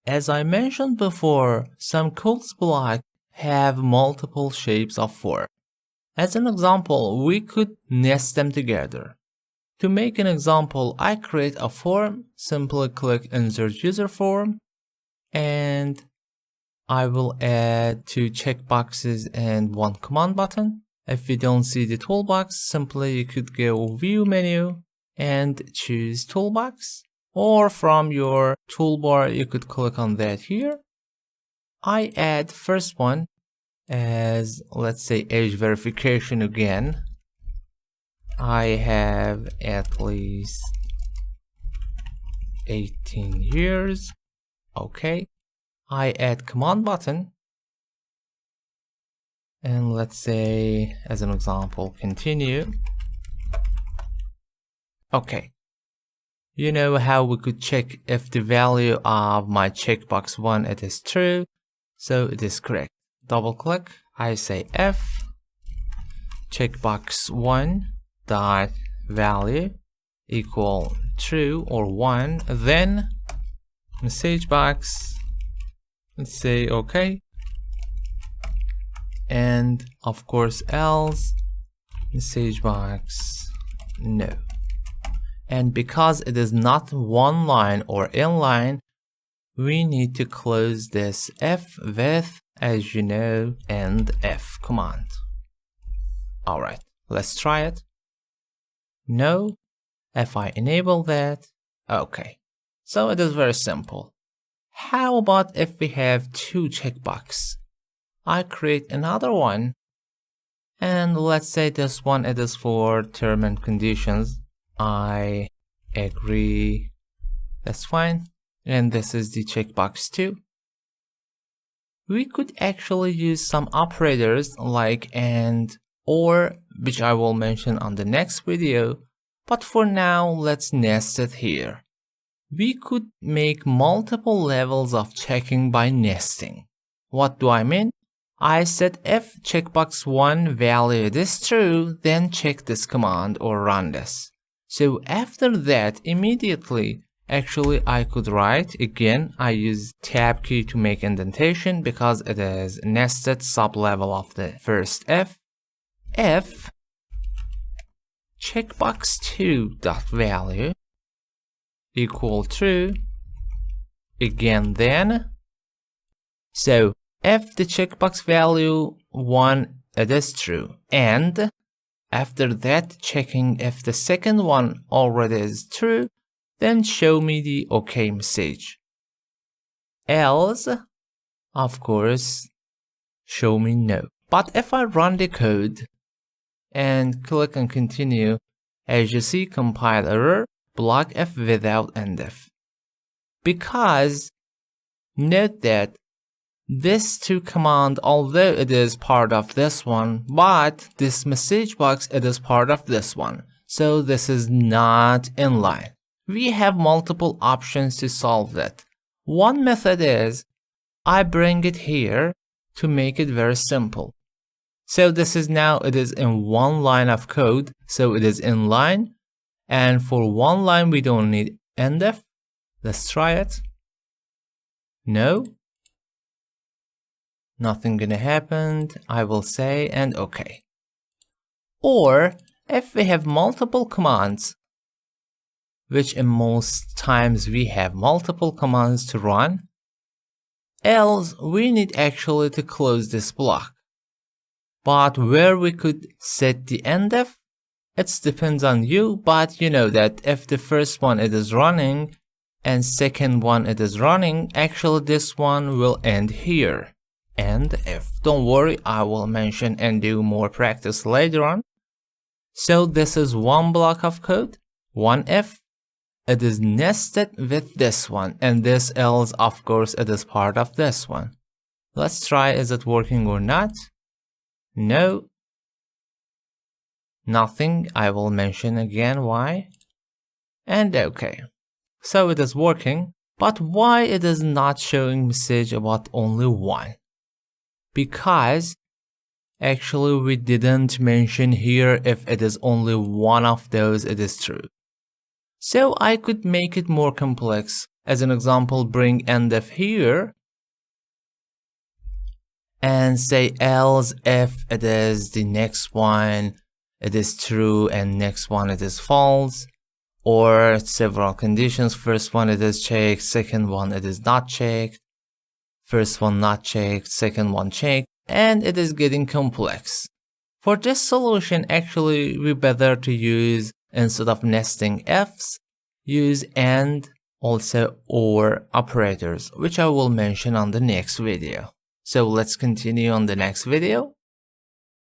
As I mentioned before, some codes blocks have multiple shapes of form. As an example, we could nest them together. To make an example, I create a form, simply click Insert User Form, and I will add 2 checkboxes and 1 command button. If you don't see the toolbox, simply you could go View menu and choose Toolbox, or from your toolbar you could click on that here. I add first one as, let's say, age verification again. I have at least 18 years. Okay. I add command button. And let's say, as an example, continue. Okay. You know how we could check if the value of my checkbox 1 it is true. So it is correct. Double click. I say if checkbox 1 dot value equal true or 1, then message box, let's say okay, and of course else message box no. And because it is not one line or inline, we need to close this if with, as you know, end if command. Alright, let's try it. No. If I enable that, okay. So it is very simple. How about if we have 2 checkboxes? I create another one, and let's say this one it is for term and conditions. I agree, that's fine. And this is the checkbox 2. We could actually use some operators like AND, or, which I will mention on the next video, but for now let's nest it here. We could make multiple levels of checking by nesting. What do I mean? I said if checkbox 1 value is true, then check this command or run this. So after that, immediately, actually I could write, again I use tab key to make indentation because it is nested sub-level of the first if checkbox 2 dot value equal true, again then, so if the checkbox value 1 it is true, and after that checking if the second one already is true, then show me the OK message. Else, of course, show me no. But if I run the code and click on continue, as you see, compile error, block if without end if. Because note that this 2 command, although it is part of this one, but this message box it is part of this one. So this is not inline. We have multiple options to solve that. One method is I bring it here to make it very simple. So this is now it is in one line of code, so it is inline, and for one line we don't need end if. Let's try it. No. Nothing gonna happen. I will say and okay. Or if we have multiple commands, which in most times we have multiple commands to run, else we need actually to close this block. But where we could set the end if, it depends on you, but you know that if the first one it is running and second one it is running, actually this one will end here. And if, don't worry, I will mention and do more practice later on. So this is one block of code, one if, it is nested with this one, and this else of course it is part of this one. Let's try is it working or not. No. Nothing. I will mention again why. And okay. So it is working, but why it is not showing message about only one? Because actually we didn't mention here if it is only one of those it is true. So I could make it more complex. As an example, bring endf here and say else if it is the next one, it is true, and next one it is false, or several conditions. First one it is checked, second one it is not checked, first one not checked, second one checked, and it is getting complex. For this solution, actually we better to use, instead of nesting ifs, use and also or operators, which I will mention on the next video. So let's continue on the next video.